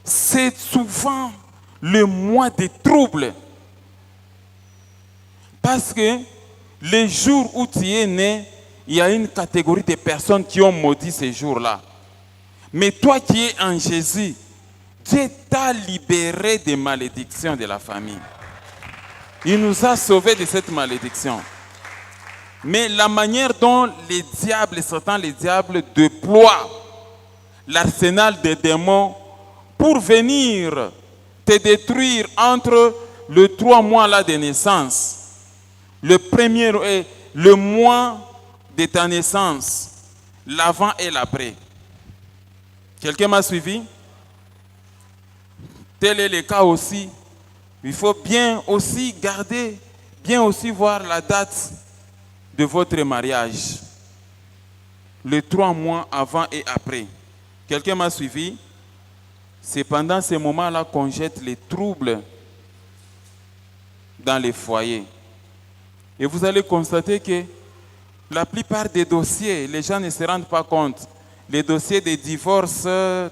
C'est souvent le mois des troubles. Parce que le jour où tu es né, il y a une catégorie de personnes qui ont maudit ces jours-là. Mais toi qui es en Jésus, Dieu t'a libéré des malédictions de la famille. Il nous a sauvés de cette malédiction. Mais la manière dont les diables, Satan, les diables déploient l'arsenal des démons pour venir te détruire entre le 3 mois là de naissance, le premier est le mois de ta naissance, l'avant et l'après. Quelqu'un m'a suivi? Tel est le cas aussi. Il faut bien aussi garder, bien aussi voir la date de votre mariage. Les 3 mois avant et après. Quelqu'un m'a suivi? C'est pendant ces moments-là qu'on jette les troubles dans les foyers. Et vous allez constater que la plupart des dossiers, les gens ne se rendent pas compte. Les dossiers de divorce,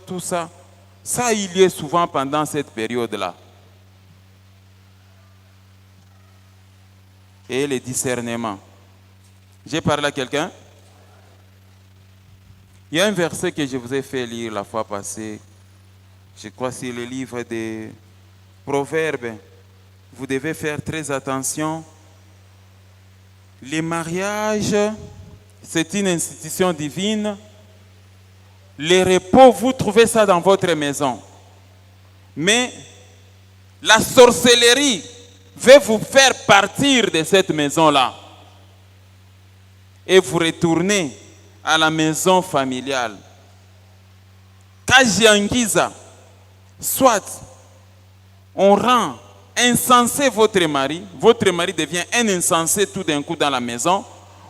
tout ça, ça il y est souvent pendant cette période-là. Et les discernements. J'ai parlé à quelqu'un? Il y a un verset que je vous ai fait lire la fois passée. Je crois que c'est le livre des Proverbes. Vous devez faire très attention. Les mariages, c'est une institution divine. Les repos, vous trouvez ça dans votre maison. Mais la sorcellerie veut vous faire partir de cette maison-là. Et vous retournez à la maison familiale. Kajiangiza, soit on rend insensé votre mari devient un insensé tout d'un coup dans la maison.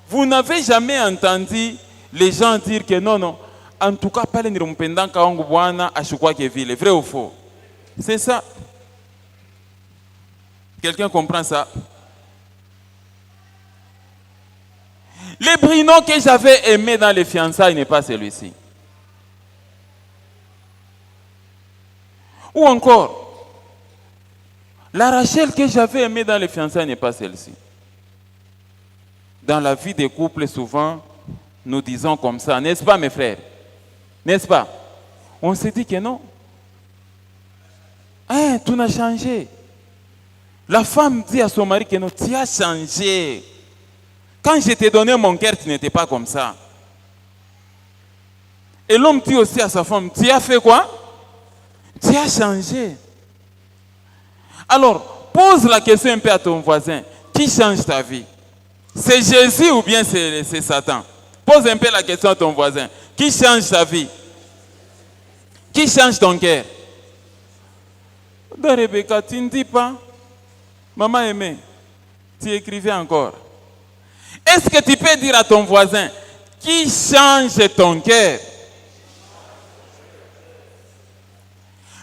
Vous n'avez jamais entendu les gens dire que non, en tout cas, pas les nirumpendant kaongu bwana ashukwa ke vile, vrai ou faux? C'est ça. Quelqu'un comprend ça? Le Brino que j'avais aimé dans les fiançailles n'est pas celui-ci. Ou encore, la Rachel que j'avais aimée dans les fiançailles n'est pas celle-ci. Dans la vie des couples, souvent, nous disons comme ça, n'est-ce pas mes frères? N'est-ce pas? On se dit que non. Hein, tout n'a changé. La femme dit à son mari que non, tu as changé. Quand je t'ai donné mon cœur, tu n'étais pas comme ça. Et l'homme dit aussi à sa femme, tu as fait quoi? Tu as changé. Alors, pose la question un peu à ton voisin. Qui change ta vie? C'est Jésus ou bien c'est Satan? Pose un peu la question à ton voisin. Qui change ta vie? Qui change ton cœur? Donc Rebecca, tu ne dis pas. Maman aimée, tu écrivais encore. Est-ce que tu peux dire à ton voisin, qui change ton cœur?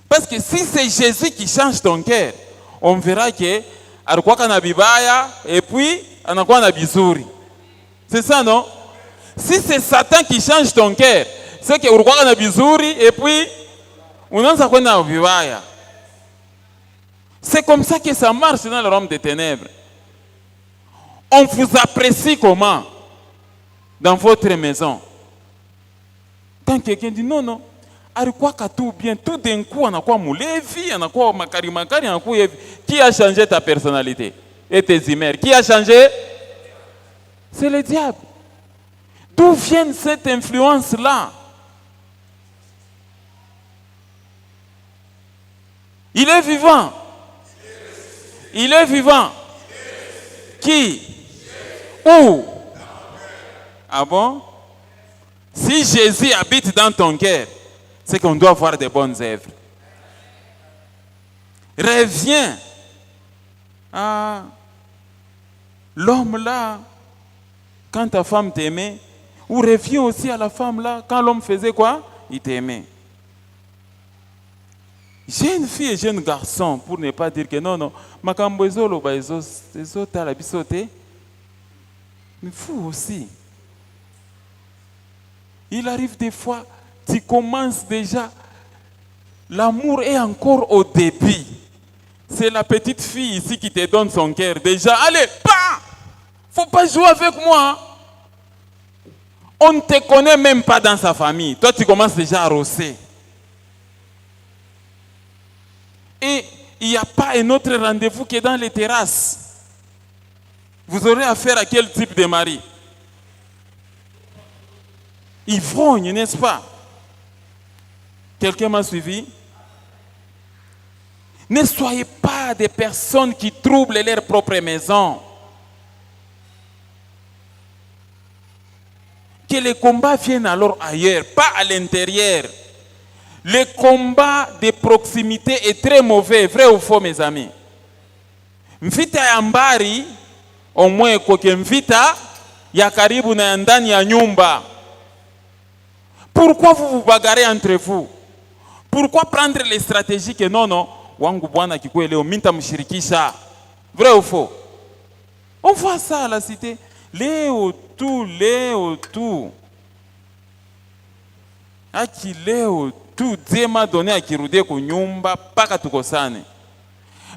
Parce que si c'est Jésus qui change ton cœur, on verra que alikuwa kana bibaya et puis anakuwa na bizuri. C'est ça, non? Si c'est Satan qui change ton cœur, c'est que ulikuwa kana bizuri et puis unaanza kwenda na bibaya. C'est comme ça que ça marche dans le royaume des ténèbres. On vous apprécie comment? Dans votre maison. Quand quelqu'un dit non, alikuwa tout bien, tout d'un coup anakuwa mulevi, anakuwa makari makari, anakuwa hivi. Qui a changé ta personnalité et tes humeurs? Qui a changé? C'est le diable. D'où vient cette influence-là? Il est vivant. Il est vivant. Qui? Où? Ah bon? Si Jésus habite dans ton cœur, c'est qu'on doit avoir des bonnes œuvres. Reviens à l'homme là, quand ta femme t'aimait, ou reviens aussi à la femme là, quand l'homme faisait quoi? Il t'aimait. Jeune fille et jeune garçon, pour ne pas dire que non, makambo ezolo ba ezota la bisote, mais vous aussi. Il arrive des fois, tu commences déjà, l'amour est encore au début. C'est la petite fille ici qui te donne son cœur. Déjà, allez, pas! Faut pas jouer avec moi. On ne te connaît même pas dans sa famille. Toi, tu commences déjà à rosser. Et il n'y a pas un autre rendez-vous que dans les terrasses. Vous aurez affaire à quel type de mari? Ivrogne, n'est-ce pas? Quelqu'un m'a suivi? Ne soyez pas des personnes qui troublent leur propre maison. Que les combats viennent alors ailleurs, pas à l'intérieur. Le combat de proximité est très mauvais, vrai ou faux, mes amis? Mvita ya mbari, au moins koke mvita ya karibu na ndani ya nyumba. Pourquoi vous vous bagarrez entre vous? Pourquoi prendre les stratégies que non, wangu bwana kikuwe leo minta mshirikisha? Vrai ou faux? On voit ça à la cité. Leo tu. Aki leo tu, Dieu m'a donné à kirude kunyumba paka tukosane.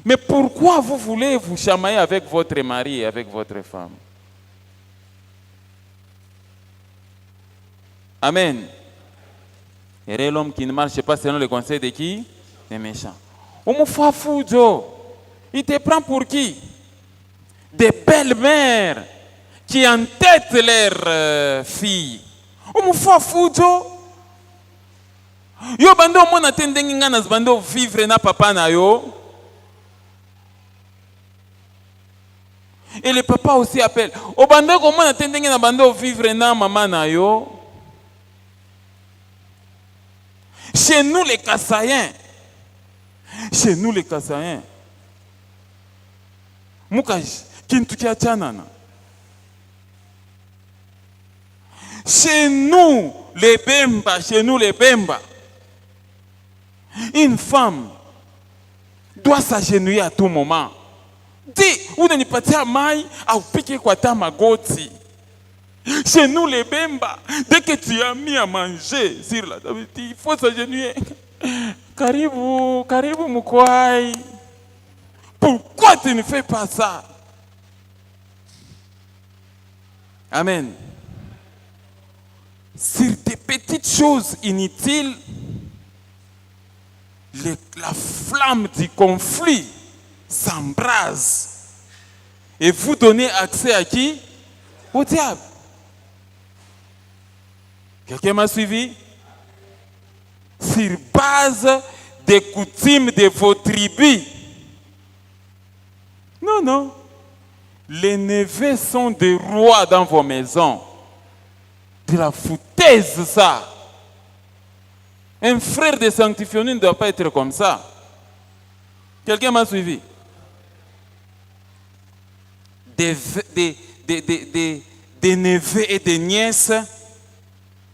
Mais pourquoi vous voulez vous chamailler avec votre mari et avec votre femme? Amen. Et l'homme qui ne marche pas selon le conseil de qui? Des méchants. Il te prend pour qui? Des belles-mères qui entêtent leurs filles. Yo bando mona tendengi ngana bando vivre na papa na yo. Et le papa aussi appelle. O bando ko mona tendengi na bando vivre na maman na yo. Chez nous les Kassaïens. Mukaj kintukia chanana. Chez nous les Bemba. Une femme doit s'agenouiller à tout moment. Dis, où n'est pas ta maille à piquer quoi ta magoti. Chez nous les Bemba, dès que tu as mis à manger sur la table, il faut s'agenouiller. Karibu Mukwai. Pourquoi tu ne fais pas ça? Amen. Sur des petites choses inutiles, la flamme du conflit s'embrase. Et vous donnez accès à qui? Au diable. Quelqu'un m'a suivi? Sur base des coutumes de vos tribus. Non. Les neveux sont des rois dans vos maisons. De la foutaise, ça. Un frère de sanctifié ne doit pas être comme ça. Quelqu'un m'a suivi? Des neveux et des nièces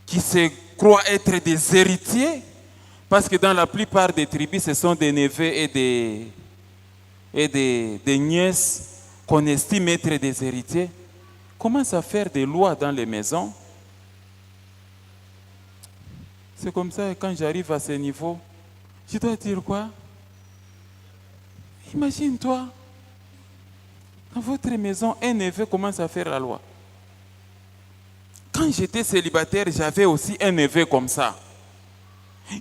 qui se croient être des héritiers, parce que dans la plupart des tribus, ce sont des neveux et des nièces qu'on estime être des héritiers, commencent à faire des lois dans les maisons. C'est comme ça, quand j'arrive à ce niveau, je dois dire quoi? Imagine-toi, dans votre maison, un neveu commence à faire la loi. Quand j'étais célibataire, j'avais aussi un neveu comme ça.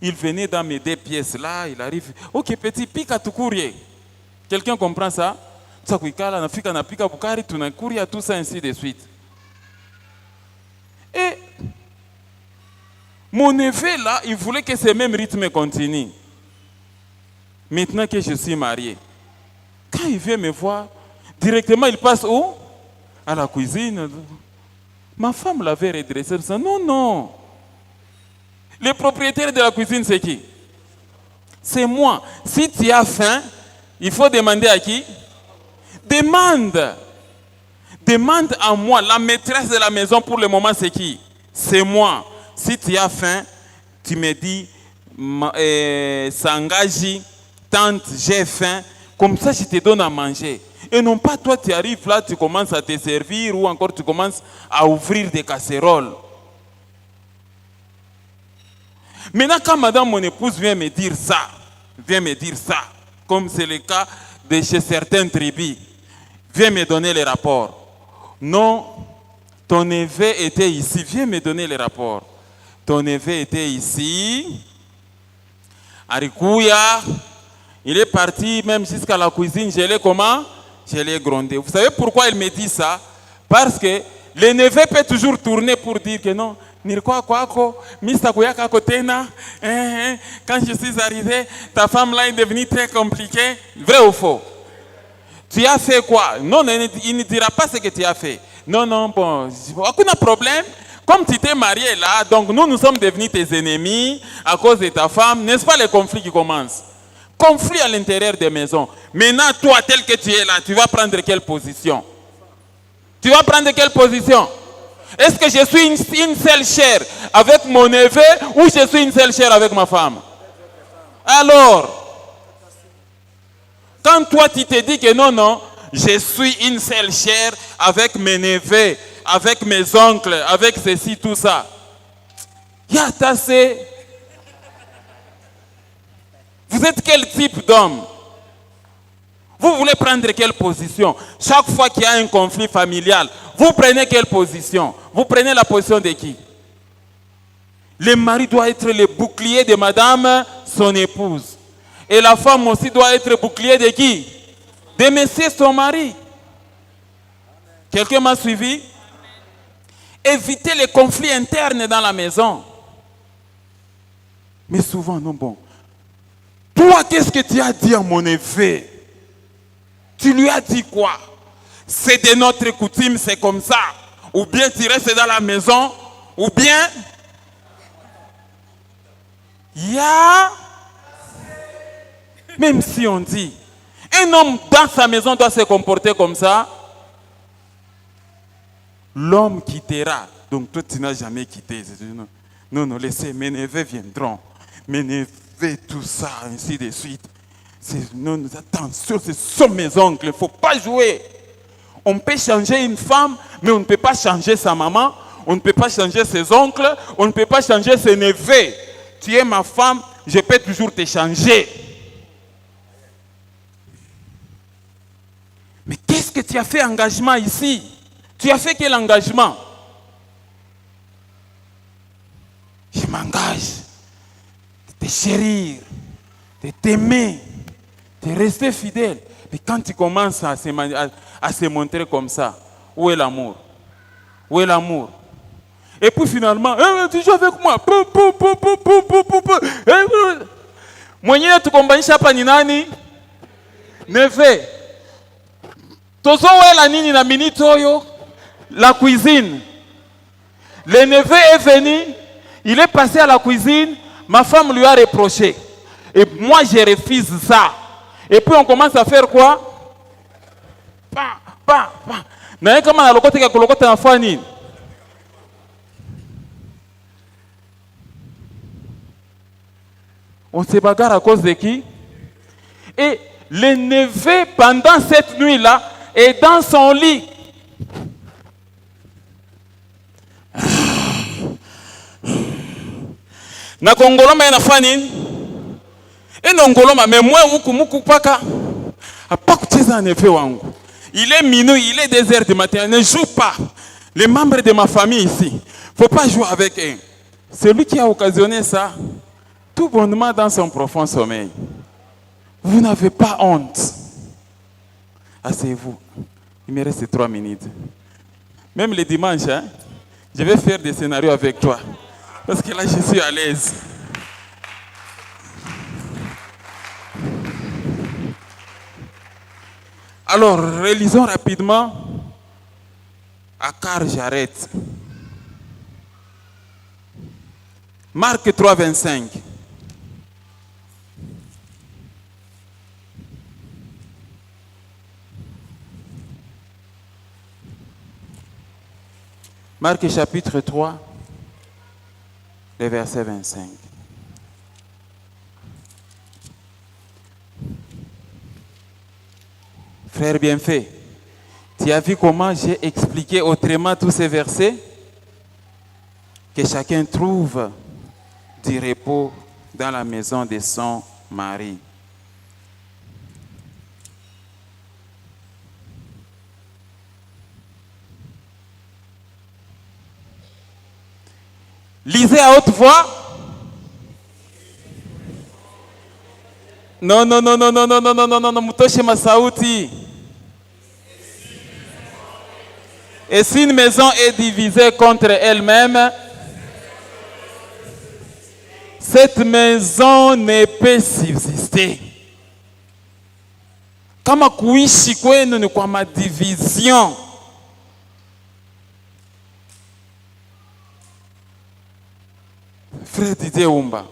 Il venait dans mes 2 pièces là, il arrive. Ok, petit, pika tu courrier. Quelqu'un comprend ça? Ça kuikala, na fika na pika bukari, tu na courrier, tout ça ainsi de suite. Et mon neveu là, il voulait que ce même rythme continue. Maintenant que je suis marié, quand il vient me voir, directement il passe où? À la cuisine. Ma femme l'avait redressé. Non, non. Le propriétaire de la cuisine, c'est qui? C'est moi. Si tu as faim, il faut demander à qui? Demande. Demande à moi. La maîtresse de la maison pour le moment, c'est qui? C'est moi. Si tu as faim, tu me dis, Sangaji, tante, j'ai faim. Comme ça, je te donne à manger. Et non pas toi, tu arrives là, tu commences à te servir ou encore tu commences à ouvrir des casseroles. Maintenant, quand madame, mon épouse, vient me dire ça, comme c'est le cas de chez certaines tribus, vient me donner les rapports. Non, ton neveu était ici, viens me donner les rapports. Ton neveu était ici, Arikuya, il est parti même jusqu'à la cuisine, je l'ai comment? Je l'ai grondé. Vous savez pourquoi il me dit ça? Parce que le neveu peut toujours tourner pour dire que non, quand je suis arrivé, ta femme là est devenue très compliquée. Vrai ou faux? Tu as fait quoi? Non, il ne dira pas ce que tu as fait. Non, non, bon, aucun problème. Comme tu t'es marié là, donc nous sommes devenus tes ennemis à cause de ta femme. N'est-ce pas les conflits qui commencent? Conflit à l'intérieur des maisons. Maintenant, toi, tel que tu es là, tu vas prendre quelle position? Tu vas prendre quelle position? Est-ce que je suis une seule chair avec mon neveu ou je suis une seule chair avec ma femme? Alors, quand toi tu te dis que non, non, je suis une seule chair avec mes neveux, avec mes oncles, avec ceci, tout ça. Yatase. Vous êtes quel type d'homme? Vous voulez prendre quelle position? Chaque fois qu'il y a un conflit familial, vous prenez quelle position? Vous prenez la position de qui? Le mari doit être le bouclier de madame, son épouse. Et la femme aussi doit être le bouclier de qui? De monsieur, son mari. Quelqu'un m'a suivi? Éviter les conflits internes dans la maison. Mais souvent, non, bon. Toi, qu'est-ce que tu as dit à mon neveu? Tu lui as dit quoi? C'est de notre coutume, c'est comme ça. Ou bien tu restes dans la maison, ou bien... Même si on dit, un homme dans sa maison doit se comporter comme ça, l'homme quittera. Donc toi, tu n'as jamais quitté. Non, non, laissez, mes neveux viendront. Mes neveux, tout ça, ainsi de suite. Non, attention, ce sont mes oncles, il ne faut pas jouer. On peut changer une femme, mais on ne peut pas changer sa maman, on ne peut pas changer ses oncles, on ne peut pas changer ses neveux. Tu es ma femme, je peux toujours te changer. Mais qu'est-ce que tu as fait engagement ici? Tu as fait quel engagement? Je m'engage de te chérir, de t'aimer, de rester fidèle. Mais quand tu commences à se montrer comme ça, où est l'amour? Où est l'amour? Et puis finalement, tu joues avec moi. Mwenye tu kombanisha hapa ni nani? Neve. Tozo wela nini na minute oyo? La cuisine. Le neveu est venu, il est passé à la cuisine, ma femme lui a reproché. Et moi je refuse ça. Et puis on commence à faire quoi? Na kama na lokote ka kolokota na fani. On se bagarre à cause de qui? Et le neveu, pendant cette nuit-là, est dans son lit. Na kongoloma yana fani. Et nongoloma mais moi muku paka. Apa kucheza neveu wangu. Il est minuit, il est 2 heures du matin. Ne joue pas. Les membres de ma famille ici. Faut pas jouer avec eux. C'est lui qui a occasionné ça. tout bonnement dans son profond sommeil. Vous n'avez pas honte. Asseyez-vous. Il me reste 3 minutes. Même les dimanches, hein, je vais faire des scénarios avec toi. Parce que là, je suis à l'aise. Alors, relisons rapidement. À car j'arrête. Marc 3, 25. Marc chapitre 3, le verset 25. Frère bienfait, tu as vu comment j'ai expliqué autrement tous ces versets? Que chacun trouve du repos dans la maison de son mari. Lisez à haute voix. Non, non, non, non, non, non, non, non, non, non, non, mutoshe masauti. Et si une maison est divisée contre elle-même, cette maison ne peut subsister. Kama kuishi kwenu ni kwa madivision. Frère Didier Oumba,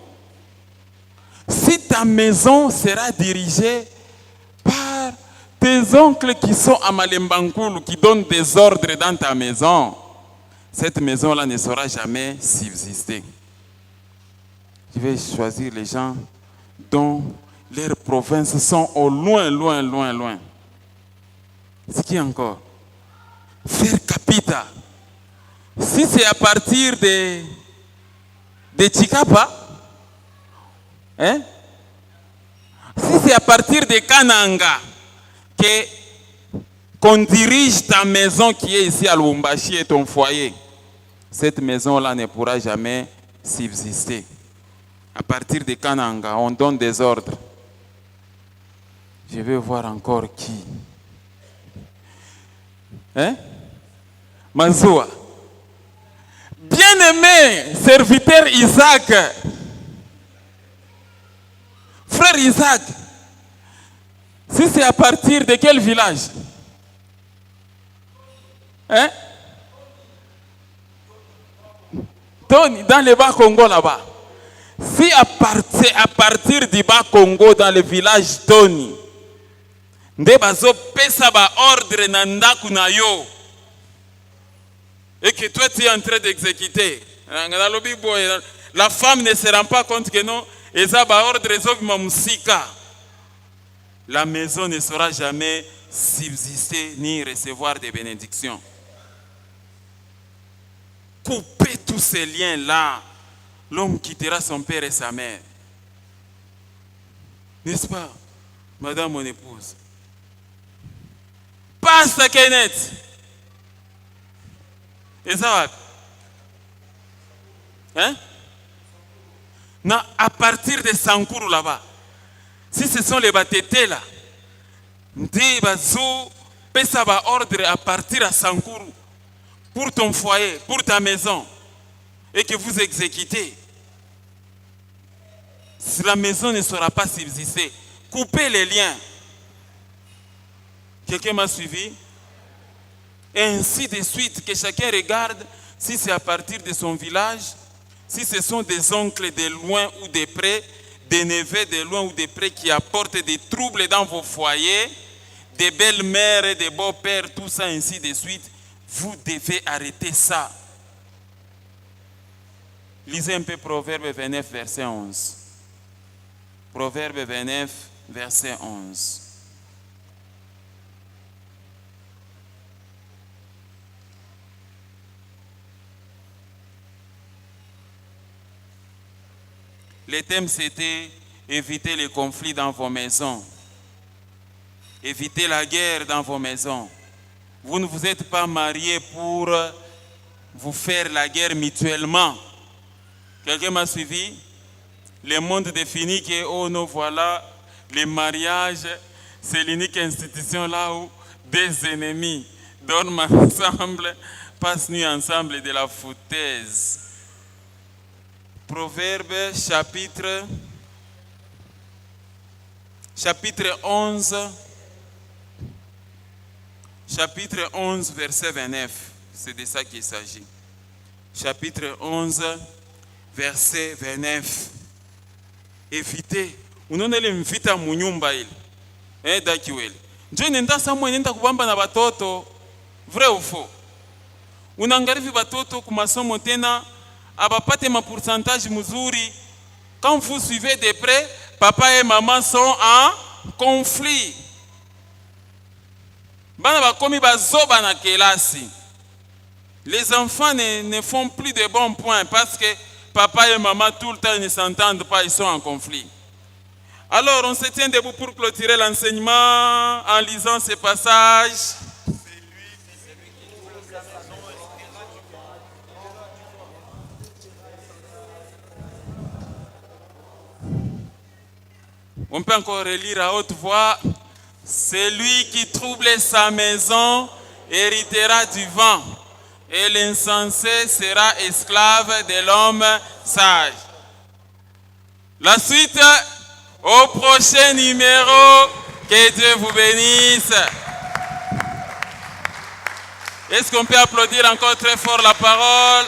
si ta maison sera dirigée par tes oncles qui sont à Malembankoulou, qui donnent des ordres dans ta maison, cette maison-là ne saura jamais subsister. Je vais choisir les gens dont leurs provinces sont au loin, loin, loin, loin. Ce qui est encore? Frère Capita, si c'est à partir de Chikapa, hein? Si c'est à partir de Kananga qu'on dirige ta maison qui est ici à Lubumbashi et ton foyer, cette maison-là ne pourra jamais subsister. À partir de Kananga, on donne des ordres. Je vais voir encore qui. Hein? Mazoua. Bien-aimé serviteur Isaac, frère Isaac, si c'est à partir de quel village? Hein? Tony, dans le Bas-Congo là-bas. Si c'est à partir du Bas-Congo, dans le village Tony, nde bazo pesa ba ordre na ndaku na yo, et que toi tu es en train d'exécuter, la femme ne se rend pas compte que non, la maison ne saura jamais subsister ni recevoir des bénédictions. Coupez tous ces liens-là, l'homme quittera son père et sa mère. N'est-ce pas, madame mon épouse? Pasteur Kenneth. Et ça va? Hein? Non, à partir de Sankourou là-bas, si ce sont les batétés là, des bazo, ça va ordre à partir à Sankourou pour ton foyer, pour ta maison, et que vous exécutez. Si la maison ne sera pas subsister, coupez les liens. Quelqu'un m'a suivi? Et ainsi de suite, que chacun regarde si c'est à partir de son village, si ce sont des oncles de loin ou de près, des neveux de loin ou de près qui apportent des troubles dans vos foyers, des belles-mères et des beaux-pères, tout ça ainsi de suite, vous devez arrêter ça. Lisez un peu Proverbe 29, verset 11. Proverbe 29, verset 11. Le thème c'était éviter les conflits dans vos maisons. Éviter la guerre dans vos maisons. Vous ne vous êtes pas mariés pour vous faire la guerre mutuellement. Quelqu'un m'a suivi? le monde définit que, oh non, voilà, le mariage, c'est l'unique institution là où des ennemis dorment ensemble, passent nuit ensemble de la foutaise. Proverbe chapitre 11, chapitre 11, verset 29. C'est de ça qu'il s'agit. Chapitre 11, verset 29. Évitez. Unonele mvita munyumba ile. Dakiwele. Njoo nenda samwe nenda kubamba na batoto. Vrai ou faux? Unangarifi batoto ku masomo tena abapate ma pourcentage muzuri. Quand vous suivez de près, papa et maman sont en conflit. Bana bakomi bazoba na kelasi. Les enfants ne font plus de bons points parce que papa et maman tout le temps ne s'entendent pas, ils sont en conflit. Alors on se tient debout pour clôturer l'enseignement en lisant ces passages. On peut encore relire à haute voix. Celui qui trouble sa maison héritera du vent, et l'insensé sera esclave de l'homme sage. La suite au prochain numéro. Que Dieu vous bénisse. Est-ce qu'on peut applaudir encore très fort la parole?